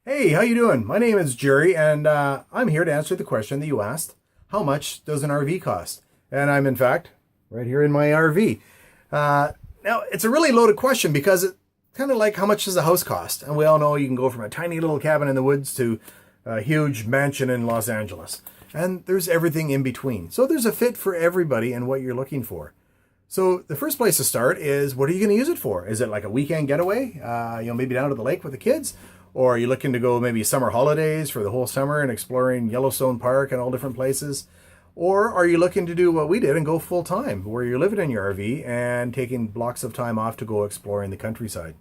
Hey, how you doing? My name is Jerry, and I'm here to answer the question that you asked. How much does an RV cost? And I'm, in fact, right here in my RV. Now, it's a really loaded question because it's kind of like how much does a house cost? And we all know you can go from a tiny little cabin in the woods to a huge mansion in Los Angeles. And there's everything in between. So there's a fit for everybody and what you're looking for. So the first place to start is, what are you going to use it for? Is it like a weekend getaway? Maybe down to the lake with the kids? Or are you looking to go maybe summer holidays for the whole summer and exploring Yellowstone Park and all different places? Or are you looking to do what we did and go full time, where you're living in your RV and taking blocks of time off to go exploring the countryside?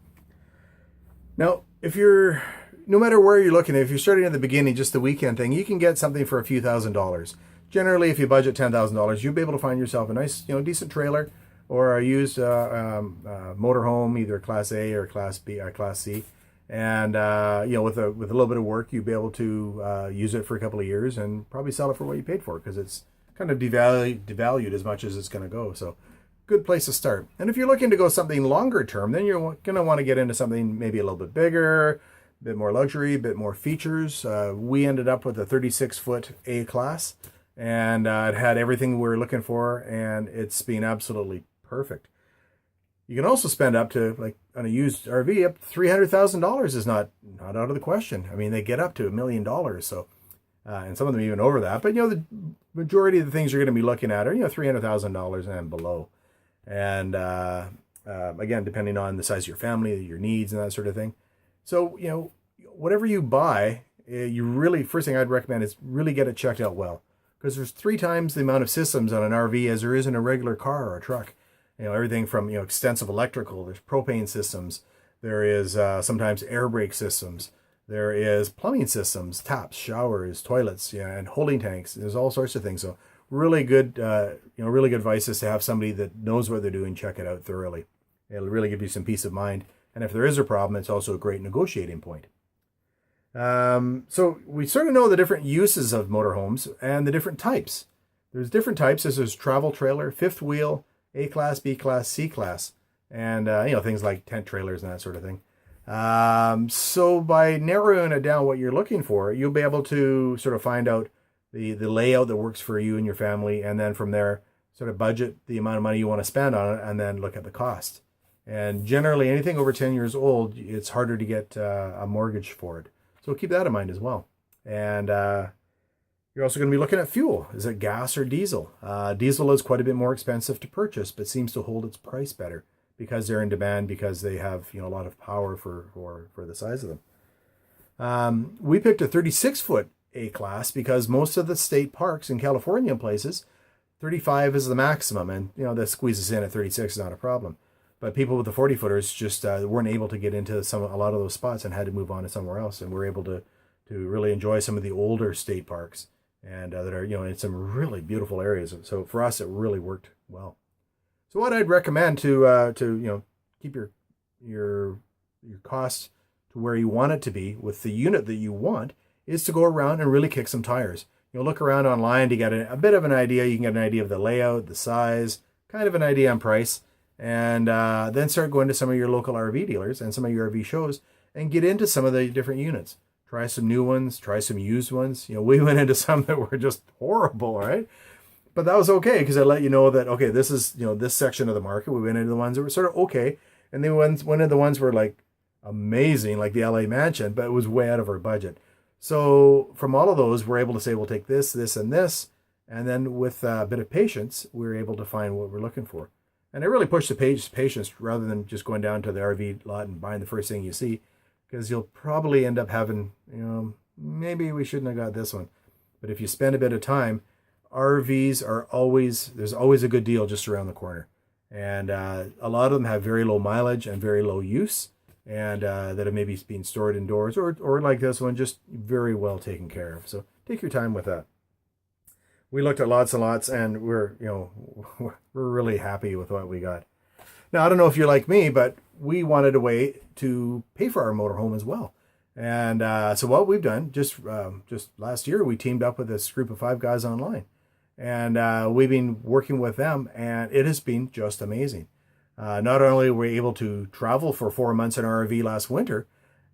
Now, no matter where you're looking, if you're starting at the beginning, just the weekend thing, you can get something for a few $1,000s. Generally, if you budget $10,000, you'll be able to find yourself a nice, decent trailer or a used motorhome, either Class A or Class B, Class C. And with a little bit of work, you'll be able to use it for a couple of years and probably sell it for what you paid for it, because it's kind of devalued as much as it's going to go. So, good place to start. And if you're looking to go something longer term, then you're going to want to get into something maybe a little bit bigger, a bit more luxury, a bit more features. We ended up with a 36-foot A class, and it had everything we were looking for, and it's been absolutely perfect. You can also spend up to, like on a used RV, up to $300,000 is not out of the question. I mean, they get up to $1 million, so and some of them even over that. But the majority of the things you're going to be looking at are $300,000 and below. And again, depending on the size of your family, your needs, and that sort of thing. So whatever you buy, you really, first thing I'd recommend is really get it checked out well, because there's 3 times the amount of systems on an RV as there is in a regular car or a truck. Everything from extensive electrical, there's propane systems, there is sometimes air brake systems, there is plumbing systems, taps, showers, toilets, and holding tanks. There's all sorts of things. So really good, really good advice is to have somebody that knows what they're doing check it out thoroughly. It'll really give you some peace of mind. And if there is a problem, it's also a great negotiating point. So we sort of know the different uses of motorhomes and the different types. There's different types. There's travel trailer, fifth wheel, A class, B class, C class, and things like tent trailers and that sort of thing. So by narrowing it down what you're looking for, you'll be able to sort of find out the layout that works for you and your family, and then from there sort of budget the amount of money you want to spend on it, and then look at the cost. And generally, anything over 10 years old, it's harder to get a mortgage for it. So keep that in mind as well. And you're also going to be looking at fuel. Is it gas or diesel? Diesel is quite a bit more expensive to purchase, but seems to hold its price better because they're in demand, because they have a lot of power for the size of them. We picked a 36-foot A class because most of the state parks in California and places, 35 is the maximum, and that squeezes in at 36 is not a problem. But people with the 40-footers just weren't able to get into a lot of those spots and had to move on to somewhere else, and we're able to really enjoy some of the older state parks, and that are in some really beautiful areas. So for us, it really worked well. So what I'd recommend to keep your costs to where you want it to be with the unit that you want is to go around and really kick some tires. Look around online to get a bit of an idea. You can get an idea of the layout, the size, kind of an idea on price, and then start going to some of your local RV dealers and some of your RV shows and get into some of the different units. Try some new ones, try some used ones. We went into some that were just horrible, right? But that was okay, because I let you know that, okay, this is, this section of the market. We went into the ones that were sort of okay. And then went into the ones were like amazing, like the LA Mansion, but it was way out of our budget. So from all of those, we're able to say, we'll take this, this, and this. And then with a bit of patience, we're able to find what we're looking for. And I really push the patience rather than just going down to the RV lot and buying the first thing you see, because you'll probably end up having, maybe we shouldn't have got this one. But if you spend a bit of time, RVs there's always a good deal just around the corner. And a lot of them have very low mileage and very low use, and that have maybe been stored indoors, or like this one, just very well taken care of. So take your time with that. We looked at lots and lots, and we're really happy with what we got. Now, I don't know if you're like me, but we wanted a way to pay for our motorhome as well. And so what we've done, just last year, we teamed up with this group of 5 guys online. And we've been working with them, and it has been just amazing. Not only were we able to travel for 4 months in our RV last winter,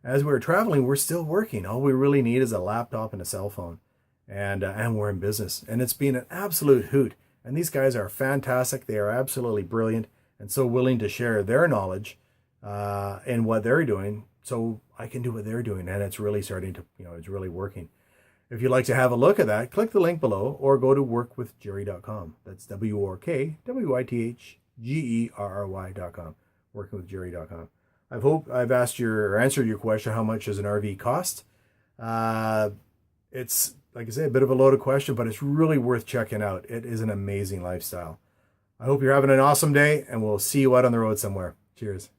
as we were traveling, we're still working. All we really need is a laptop and a cell phone, and we're in business. And it's been an absolute hoot. And these guys are fantastic. They are absolutely brilliant and so willing to share their knowledge in what they're doing, so I can do what they're doing. And it's really starting to, it's really working. If you'd like to have a look at that, click the link below or go to workwithjerry.com. That's WORKWITHGERRY.com. Workingwithjerry.com. I hope I've answered your question. How much does an RV cost? It's, like I say, a bit of a loaded question, but it's really worth checking out. It is an amazing lifestyle. I hope you're having an awesome day, and we'll see you out on the road somewhere. Cheers.